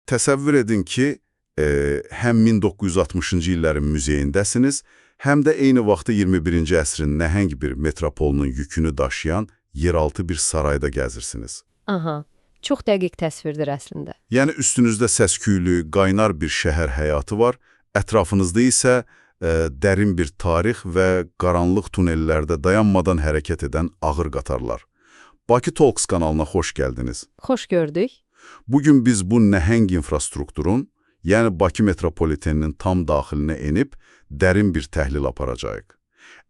təsəvvür edin ki, həm 1960-cı illərin muzeyindəsiniz, həm də eyni vaxtda 21-ci əsrin nəhəng bir metropolunun yükünü daşıyan yeraltı bir sarayda gəzirsiniz. Aha, çox dəqiq təsvirdir əslində. Yəni üstünüzdə səsküylü, qaynar bir şəhər həyatı var, ətrafınızda isə dərin bir tarix və qaranlıq tunellərdə dayanmadan hərəkət edən ağır qatarlar. Bakı Talks kanalına xoş gəldiniz. Xoş gördük. Bugün biz bu nəhəng infrastrukturun, yəni Bakı metropoliteninin tam daxilinə enib, dərin bir təhlil aparacağıq.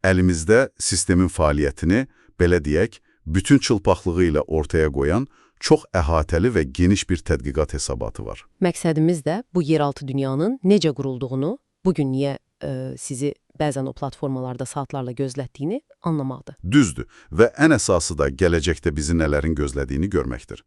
Əlimizdə sistemin fəaliyyətini, belə deyək, bütün çılpaqlığı ilə ortaya qoyan çox əhatəli və geniş bir tədqiqat hesabatı var. Məqsədimiz də bu yeraltı dünyanın necə qurulduğunu, bugün niyə sizi bəzən o platformalarda saatlarla gözlətdiyini anlamaqdır. Düzdür və ən əsası da gələcəkdə bizi nələrin gözlədiyini görməkdir.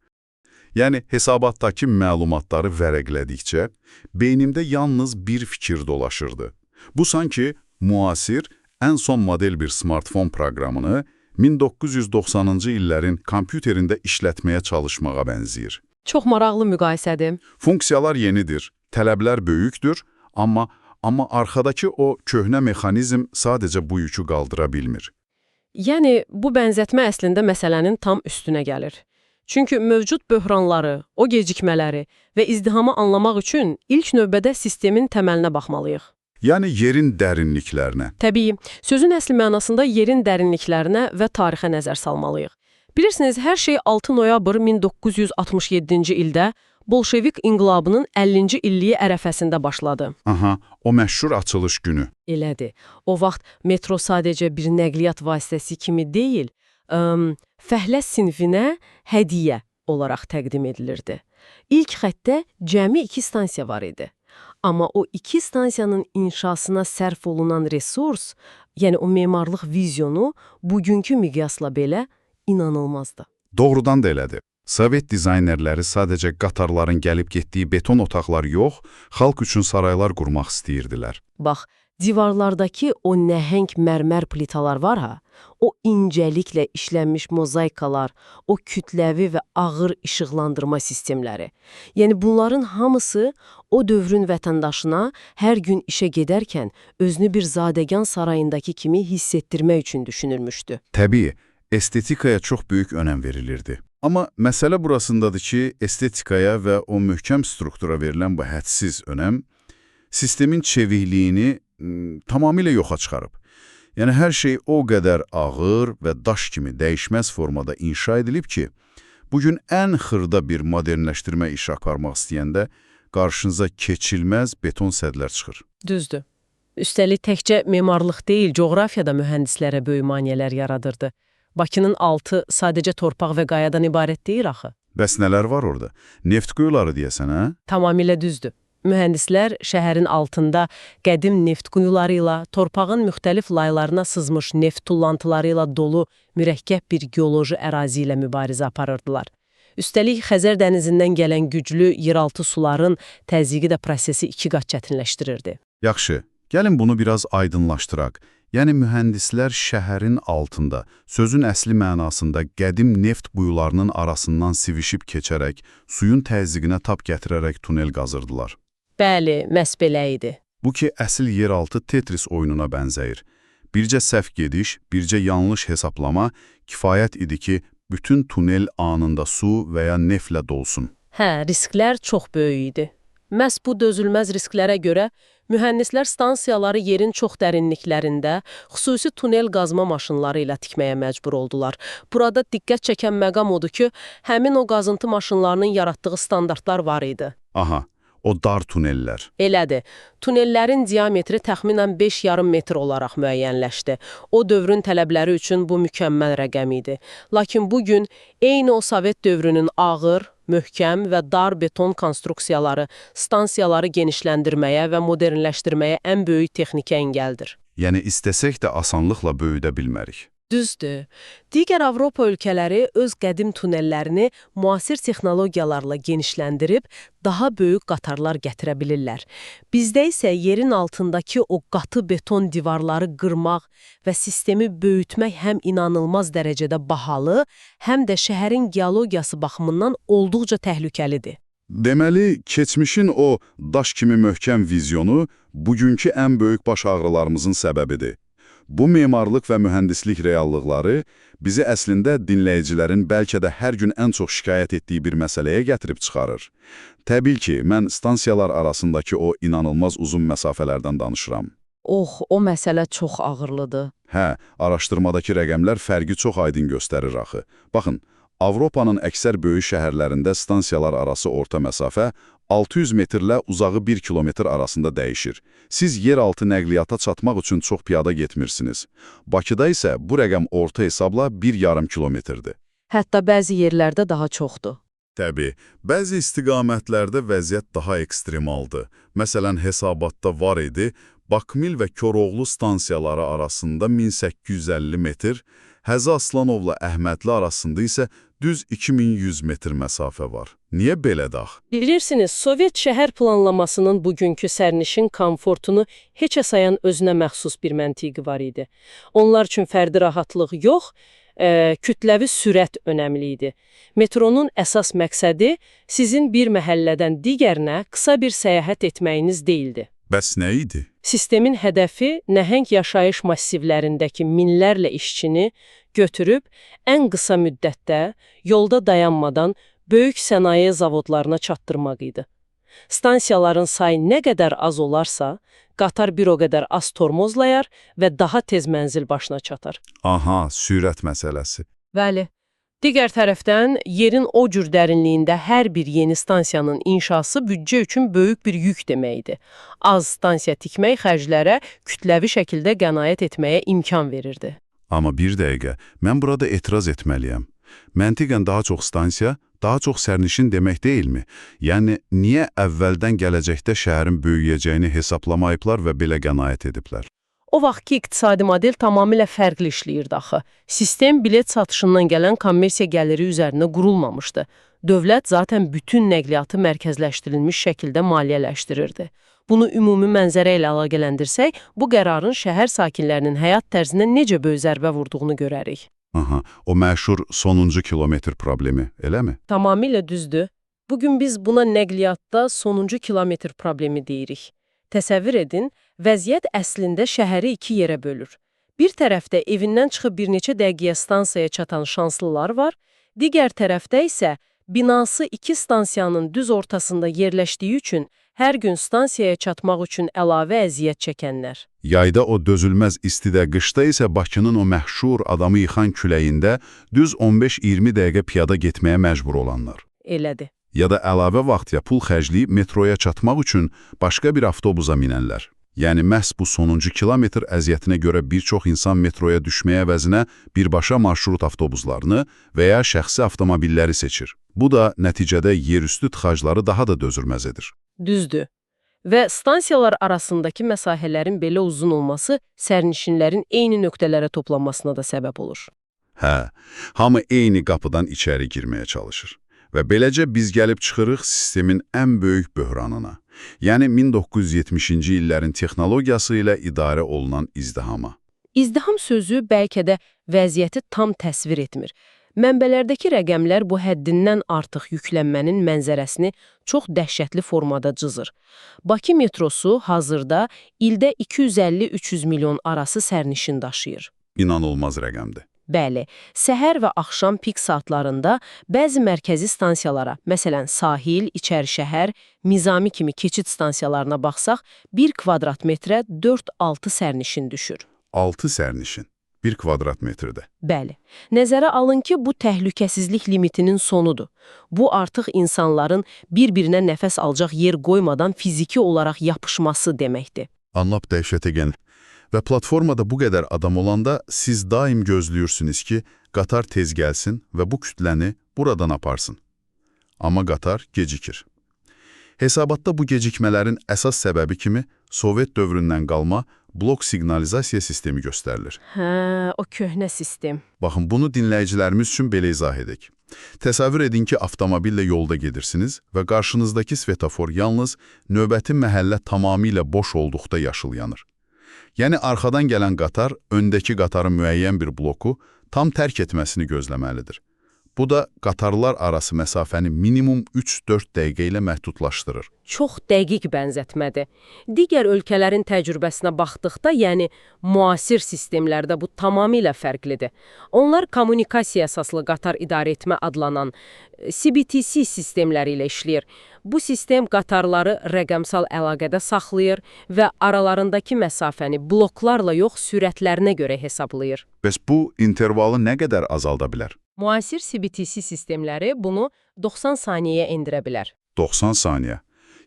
Yəni, hesabatdakı məlumatları vərəqlədikcə, beynimdə yalnız bir fikir dolaşırdı. Bu sanki müasir, ən son model bir smartfon proqramını 1990-cı illərin kompüterində işlətməyə çalışmağa bənzəyir. Çox maraqlı müqayisədir. Funksiyalar yenidir, tələblər böyükdür, amma arxadakı o köhnə mexanizm sadəcə bu yükü qaldıra bilmir. Yəni, bu bənzətmə əslində məsələnin tam üstünə gəlir. Çünki mövcud böhranları, o gecikmələri və izdihamı anlamaq üçün ilk növbədə sistemin təməlinə baxmalıyıq. Yəni yerin dərinliklərinə. Təbii, sözün əsli mənasında yerin dərinliklərinə və tarixə nəzər salmalıyıq. Bilirsiniz, hər şey 6 noyabr 1967-ci ildə Bolşevik inqilabının 50-ci illiyi ərəfəsində başladı. Aha, o məşhur açılış günü. Elədir. O vaxt metro sadəcə bir nəqliyyat vasitəsi kimi deyil, fəhlə sinfinə hədiyyə olaraq təqdim edilirdi. İlk xəttdə cəmi 2 stansiya var idi. Amma o 2 stansiyanın inşasına sərf olunan resurs, yəni o memarlıq vizyonu bugünkü miqyasla belə inanılmazdı. Doğrudan da elədir. Sovet dizaynerləri sadəcə qatarların gəlib getdiyi beton otaqlar yox, xalq üçün saraylar qurmaq istəyirdilər. Bax, divarlardakı o nəhəng mərmər plitalar var ha, o incəliklə işlənmiş mozaikalar, o kütləvi və ağır işıqlandırma sistemləri. Yəni bunların hamısı o dövrün vətəndaşına hər gün işə gedərkən özünü bir zadəgan sarayındakı kimi hiss etdirmək üçün düşünülmüşdü. Təbii, estetikaya çox böyük önəm verilirdi. Amma məsələ burasındadır ki, estetikaya və o möhkəm struktura verilən bu hədsiz önəm sistemin çevikliyini tamamilə yoxa çıxarıb. Yəni hər şey o qədər ağır və daş kimi dəyişməz formada inşa edilib ki, bugün ən xırda bir modernləşdirmə işi aparmaq istəyəndə qarşınıza keçilməz beton sədlər çıxır. Düzdür. Üstəlik təkcə memarlıq deyil, coğrafiyada mühəndislərə böyük maneələr yaradırdı. Bakının altı sadəcə torpaq və qayadan ibarət deyil axı. Bəs nələr var orada? Neft quyuları deyəsən, hə? Tamamilə düzdür. Mühəndislər şəhərin altında qədim neft quyuları ilə, torpağın müxtəlif laylarına sızmış neft tullantıları ilə dolu mürəkkəb bir geoloji ərazi ilə mübarizə aparırdılar. Üstəlik Xəzər dənizindən gələn güclü yeraltı suların təzyiqi də prosesi 2 qat çətinləşdirirdi. Yaxşı, gəlin bunu biraz aydınlaşdıraq. Yəni mühəndislər şəhərin altında, sözün əsli mənasında qədim neft quyularının arasından sivişib keçərək, suyun təzyiqinə tab gətirərək tunel qazırdılar. Bəli, məhz belə idi. Bu ki, əsl yeraltı Tetris oyununa bənzəyir. Bircə səhv gediş, bircə yanlış hesablama kifayət idi ki, bütün tunel anında su və ya neftlə dolsun. Hə, risklər çox böyük idi. Məhz bu dözülməz risklərə görə mühəndislər stansiyaları yerin çox dərinliklərində xüsusi tunel qazma maşınları ilə tikməyə məcbur oldular. Burada diqqət çəkən məqam odur ki, həmin o qazıntı maşınlarının yaratdığı standartlar var idi. Aha, o dar tunellər. Elədir. Tunellərin diametri təxminən 5,5 metr olaraq müəyyənləşdi. O dövrün tələbləri üçün bu mükəmməl rəqəm idi. Lakin bugün eyni o Sovet dövrünün ağır, möhkəm və dar beton konstruksiyaları stansiyaları genişləndirməyə və modernləşdirməyə ən böyük texniki əngəldir. Yəni istəsək də asanlıqla böyüdə bilmərik. Düzdür. Digər Avropa ölkələri öz qədim tunellərini müasir texnologiyalarla genişləndirib, daha böyük qatarlar gətirə bilirlər. Bizdə isə yerin altındakı o qatı beton divarları qırmaq və sistemi böyütmək həm inanılmaz dərəcədə bahalı, həm də şəhərin geologiyası baxımından olduqca təhlükəlidir. Deməli, keçmişin o daş kimi möhkəm vizyonu bugünkü ən böyük baş ağrılarımızın səbəbidir. Bu memarlıq və mühəndislik reallıqları bizi əslində dinləyicilərin bəlkə də hər gün ən çox şikayət etdiyi bir məsələyə gətirib çıxarır. Təbii ki, mən stansiyalar arasındakı o inanılmaz uzun məsafələrdən danışıram. O məsələ çox ağırlıdır. Hə, araşdırmadakı rəqəmlər fərqi çox aydın göstərir axı. Baxın, Avropanın əksər böyük şəhərlərində stansiyalar arası orta məsafə 600 metrlə uzağı 1 kilometr arasında dəyişir. Siz yeraltı nəqliyyata çatmaq üçün çox piyada getmirsiniz. Bakıda isə bu rəqəm orta hesabla 1,5 kilometrdir. Hətta bəzi yerlərdə daha çoxdur. Təbii, bəzi istiqamətlərdə vəziyyət daha ekstremaldır. Məsələn, hesabatda var idi, Bakmil və Koroğlu stansiyaları arasında 1850 metr, Həzi Aslanovla Əhmədli arasında isə düz 2100 metr məsafə var. Niyə belə dax? Bilirsiniz, Sovet şəhər planlamasının bugünkü sərnişin komfortunu heçə sayan özünə məxsus bir məntiqi var idi. Onlar üçün fərdi rahatlıq yox, kütləvi sürət önəmli idi. Metronun əsas məqsədi sizin bir məhəllədən digərinə qısa bir səyahət etməyiniz deyildi. Bəs nə idi? Sistemin hədəfi nəhəng yaşayış massivlərindəki minlərlə işçini götürüb ən qısa müddətdə yolda dayanmadan böyük sənaye zavodlarına çatdırmaq idi. Stansiyaların sayı nə qədər az olarsa, qatar bir o qədər az tormozlayar və daha tez mənzil başına çatar. Aha, sürət məsələsi. Bəli. Digər tərəfdən, yerin o cür dərinliyində hər bir yeni stansiyanın inşası büdcə üçün böyük bir yük deməkdir. Az stansiya tikmək xərclərə kütləvi şəkildə qənaət etməyə imkan verirdi. Amma bir dəqiqə, mən burada etiraz etməliyəm. Məntiqən daha çox stansiya, daha çox sərnişin demək deyilmi? Yəni, niyə əvvəldən gələcəkdə şəhərin böyüyəcəyini hesaplamayıblar və belə qənaət ediblər? O vaxtki iqtisadi model tamamilə fərqli işləyirdi axı. Sistem bilet satışından gələn kommersiya gəliri üzərinə qurulmamışdı. Dövlət zaten bütün nəqliyyatı mərkəzləşdirilmiş şəkildə maliyyələşdirirdi. Bunu ümumi mənzərə ilə əlaqələndirsək, bu qərarın şəhər sakinlərinin həyat tərzinə necə böyük zərbə vurduğunu görərik. Aha, o məşhur sonuncu kilometr problemi, eləmi? Tamamilə düzdür. Bugün biz buna nəqliyyatda sonuncu kilometr problemi deyirik. Təsəvvür edin, vəziyyət əslində şəhəri iki yerə bölür. Bir tərəfdə evindən çıxıb bir neçə dəqiqəyə stansiyaya çatan şanslılar var, digər tərəfdə isə binası iki stansiyanın düz ortasında yerləşdiyi üçün hər gün stansiyaya çatmaq üçün əlavə əziyyət çəkənlər. Yayda o dözülməz istidə, qışda isə Bakının o məşhur adamı yıxan küləyində düz 15-20 dəqiqə piyada getməyə məcbur olanlar. Elədir. Ya da əlavə vaxt ya pul xərcləyib metroya çatmaq üçün başqa bir avtobusa minənlər. Yəni, məhz bu sonuncu kilometr əziyyətinə görə bir çox insan metroya düşməyə əvəzinə birbaşa marşrut avtobuslarını və ya şəxsi avtomobilləri seçir. Bu da nəticədə yerüstü tıxacları daha da dözülməz edir. Düzdür. Və stansiyalar arasındakı məsafələrin belə uzun olması sərnişinlərin eyni nöqtələrə toplanmasına da səbəb olur. Hə, hamı eyni qapıdan içəri girməyə çalışır. Və beləcə biz gəlib çıxırıq sistemin ən böyük böhranına. Yəni 1970-ci illərin texnologiyası ilə idarə olunan izdihama. İzdiham sözü bəlkə də vəziyyəti tam təsvir etmir. Mənbələrdəki rəqəmlər bu həddindən artıq yüklənmənin mənzərəsini çox dəhşətli formada cızır. Bakı metrosu hazırda ildə 250-300 milyon arası sərnişin daşıyır. İnanılmaz rəqəmdir. Bəli, səhər və axşam pik saatlarında bəzi mərkəzi stansiyalara, məsələn, sahil, İçərişəhər, Nizami kimi keçid stansiyalarına baxsaq, 1 kvadrat metrə 4-6 sərnişin düşür. 6 sərnişin, 1 kvadrat metrdə. Bəli, nəzərə alın ki, bu təhlükəsizlik limitinin sonudur. Bu artıq insanların bir-birinə nəfəs alacaq yer qoymadan fiziki olaraq yapışması deməkdir. Anlap dəhşətə gəlir. Və platformada bu qədər adam olanda siz daim gözləyirsiniz ki, qatar tez gəlsin və bu kütləni buradan aparsın. Amma qatar gecikir. Hesabatda bu gecikmələrin əsas səbəbi kimi Sovet dövründən qalma blok siqnalizasiya sistemi göstərilir. Hə, o köhnə sistem. Baxın, bunu dinləyicilərimiz üçün belə izah edək. Təsəvvür edin ki, avtomobillə yolda gedirsiniz və qarşınızdakı svetofor yalnız növbəti məhəllə tamamilə boş olduqda yaşıl yanır. Yəni, arxadan gələn qatar, öndəki qatarın müəyyən bir bloku tam tərk etməsini gözləməlidir. Bu da qatarlar arası məsafəni minimum 3-4 dəqiqə ilə məhdudlaşdırır. Çox dəqiq bənzətmədir. Digər ölkələrin təcrübəsinə baxdıqda, yəni müasir sistemlərdə bu tamamilə fərqlidir. Onlar kommunikasiya əsaslı qatar idarə etmə adlanan CBTC sistemləri ilə işləyir. Bu sistem qatarları rəqəmsal əlaqədə saxlayır və aralarındakı məsafəni bloklarla yox, sürətlərinə görə hesablayır. Bəs bu intervalı nə qədər azalda bilər? Müasir CBTC sistemləri bunu 90 saniyəyə endirə bilər. 90 saniyə.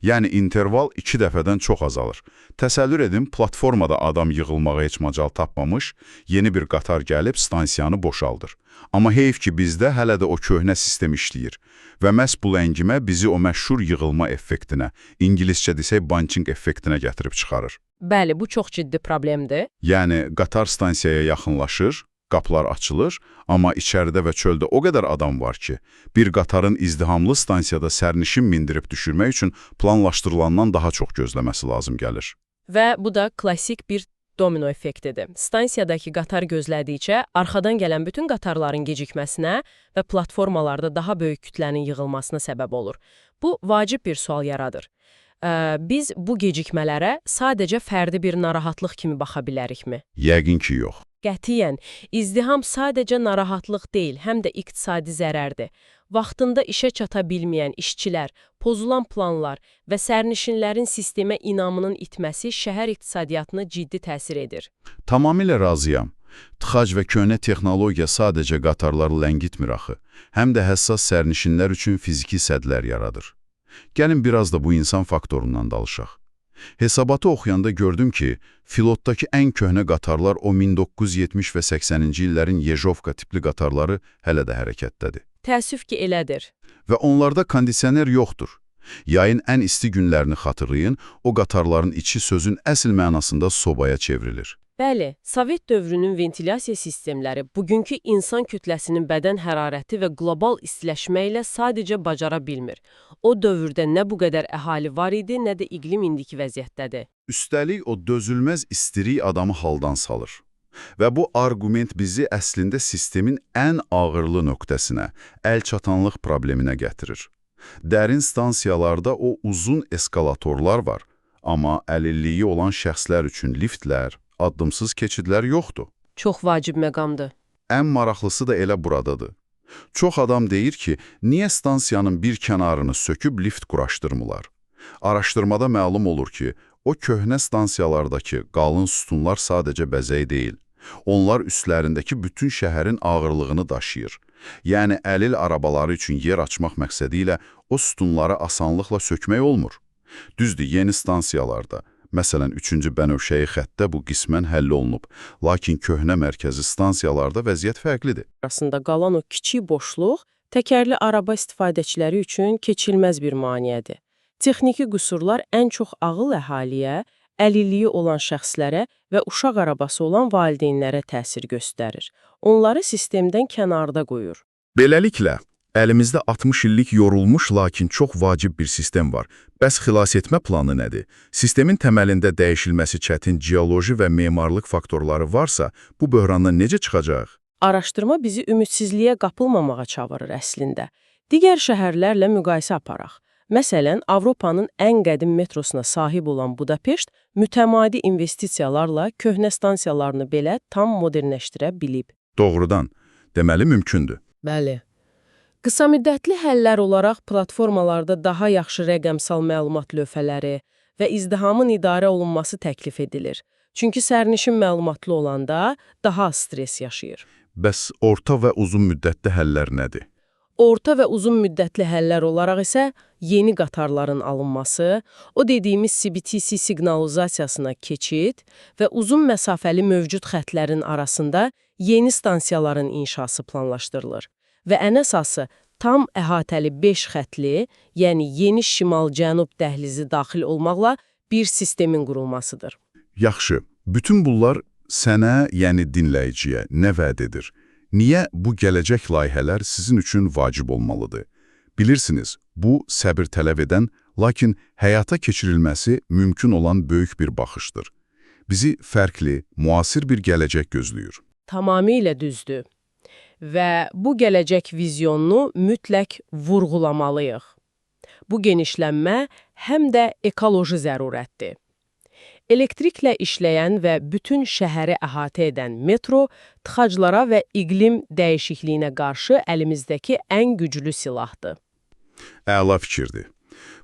Yəni interval 2 dəfədən çox azalır. Təsəvvür edin, platformada adam yığılmağa heç macal tapmamış, yeni bir qatar gəlib stansiyanı boşaldır. Amma heyf ki, bizdə hələ də o köhnə sistem işləyir. Və məhz bu ləngimə bizi o məşhur yığılma effektinə, ingiliscə desək bunching effektinə gətirib çıxarır. Bəli, bu çox ciddi problemdir. Yəni qatar stansiyaya yaxınlaşır, qapılar açılır, amma içəridə və çöldə o qədər adam var ki, bir qatarın izdihamlı stansiyada sərnişin mindirib düşürmək üçün planlaşdırılandan daha çox gözləməsi lazım gəlir. Və bu da klassik bir domino effektidir. Stansiyadakı qatar gözlədikcə, arxadan gələn bütün qatarların gecikməsinə və platformalarda daha böyük kütlənin yığılmasına səbəb olur. Bu, vacib bir sual yaradır. Biz bu gecikmələrə sadəcə fərdi bir narahatlıq kimi baxa bilərikmi? Yəqin ki, yox. Qətiyyən, izdiham sadəcə narahatlıq deyil, həm də iqtisadi zərərdir. Vaxtında işə çata bilməyən işçilər, pozulan planlar və sərnişinlərin sistemə inamının itməsi şəhər iqtisadiyyatına ciddi təsir edir. Tamamilə razıyam. Tıxac və köhnə texnologiya sadəcə qatarları ləngitmir axı, həm də həssas sərnişinlər üçün fiziki sədlər yaradır. Gəlin biraz da bu insan faktorundan danışaq. Hesabatı oxuyanda gördüm ki, filotdakı ən köhnə qatarlar o 1970 və 80-ci illərin Yejovka tipli qatarları hələ də hərəkətdədir. Təəssüf ki, elədir. Və onlarda kondisioner yoxdur. Yayın ən isti günlərini xatırlayın, o qatarların içi sözün əsl mənasında sobaya çevrilir. Bəli, Sovet dövrünün ventilyasiya sistemləri bugünkü insan kütləsinin bədən hərarəti və qlobal istiləşmə ilə sadəcə bacara bilmir. O dövrdə nə bu qədər əhali var idi, nə də iqlim indiki vəziyyətdədir. Üstəlik o dözülməz istirik adamı haldan salır. Və bu arqument bizi əslində sistemin ən ağırlı nöqtəsinə, əlçatanlıq probleminə gətirir. Dərin stansiyalarda o uzun eskalatorlar var, amma əlilliyi olan şəxslər üçün liftlər, addımsız keçidlər yoxdur. Çox vacib məqamdır. Ən maraqlısı da elə buradadır. Çox adam deyir ki, niyə stansiyanın bir kənarını söküb lift quraşdırmırlar? Araşdırmada məlum olur ki, o köhnə stansiyalardakı qalın sütunlar sadəcə bəzək deyil. Onlar üstlərindəki bütün şəhərin ağırlığını daşıyır. Yəni, əlil arabaları üçün yer açmaq məqsədi ilə o sütunları asanlıqla sökmək olmur. Düzdür, yeni stansiyalarda, məsələn, 3-cü Bənövşəyi xəttdə bu qismən həll olunub, lakin köhnə mərkəzi stansiyalarda vəziyyət fərqlidir. Arasında qalan o kiçik boşluq təkərli araba istifadəçiləri üçün keçilməz bir maneədir. Texniki qüsurlar ən çox ağıl əhaliyə, əlilliyi olan şəxslərə və uşaq arabası olan valideynlərə təsir göstərir. Onları sistemdən kənarda qoyur. Beləliklə, əlimizdə 60 illik yorulmuş, lakin çox vacib bir sistem var. Bəs xilas etmə planı nədir? Sistemin təməlində dəyişilməsi çətin geoloji və memarlıq faktorları varsa, bu böhrandan necə çıxacaq? Araşdırma bizi ümidsizliyə qapılmamağa çağırır əslində. Digər şəhərlərlə müqayisə aparaq. Məsələn, Avropanın ən qədim metrosuna sahib olan Budapeşt mütəmadi investisiyalarla köhnə stansiyalarını belə tam modernləşdirə bilib. Doğrudan, deməli mümkündür. Bəli. Qısa müddətli həllər olaraq platformalarda daha yaxşı rəqəmsal məlumat lövhələri və izdihamın idarə olunması təklif edilir. Çünki sərnişin məlumatlı olanda daha az stres yaşayır. Bəs orta və uzun müddətli həllər nədir? Orta və uzun müddətli həllər olaraq isə yeni qatarların alınması, o dediyimiz CBTC siqnalizasiyasına keçid və uzun məsafəli mövcud xəttlərin arasında yeni stansiyaların inşası planlaşdırılır. Və ən əsası, tam əhatəli 5 xəttli, yəni yeni şimal-cənub dəhlizi daxil olmaqla bir sistemin qurulmasıdır. Yaxşı, bütün bunlar sənə, yəni dinləyiciyə nə vəd edir? Niyə bu gələcək layihələr sizin üçün vacib olmalıdır? Bilirsiniz, bu səbir tələb edən, lakin həyata keçirilməsi mümkün olan böyük bir baxışdır. Bizi fərqli, müasir bir gələcək gözləyir. Tamamilə düzdür. və bu gələcək vizyonunu mütləq vurğulamalıyıq. Bu genişlənmə həm də ekoloji zərurətdir. Elektriklə işləyən və bütün şəhəri əhatə edən metro, tıxaclara və iqlim dəyişikliyinə qarşı əlimizdəki ən güclü silahdır. Əla fikirdir.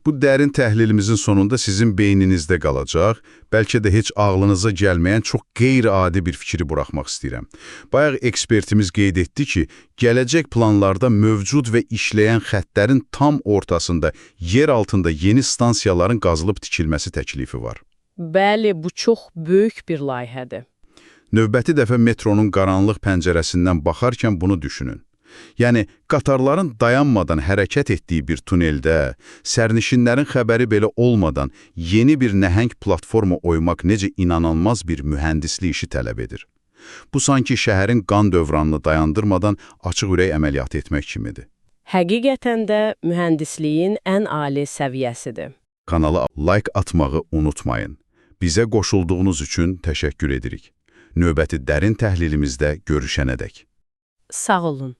Bu dərin təhlilimizin sonunda sizin beyninizdə qalacaq, bəlkə də heç ağlınıza gəlməyən çox qeyri-adi bir fikri buraxmaq istəyirəm. Bayaq ekspertimiz qeyd etdi ki, gələcək planlarda mövcud və işləyən xəttlərin tam ortasında yer altında yeni stansiyaların qazılıb tikilməsi təklifi var. Bəli, bu çox böyük bir layihədir. Növbəti dəfə metronun qaranlıq pəncərəsindən baxarkən bunu düşünün. Yəni, qatarların dayanmadan hərəkət etdiyi bir tuneldə, sərnişinlərin xəbəri belə olmadan yeni bir nəhəng platforma oymaq necə inanılmaz bir mühəndislik işi tələb edir. Bu sanki şəhərin qan dövranını dayandırmadan açıq ürək əməliyyatı etmək kimidir. Həqiqətən də mühəndisliyin ən ali səviyyəsidir. Kanala like atmağı unutmayın. Bizə qoşulduğunuz üçün təşəkkür edirik. Növbəti dərin təhlilimizdə görüşənədək. Sağ olun.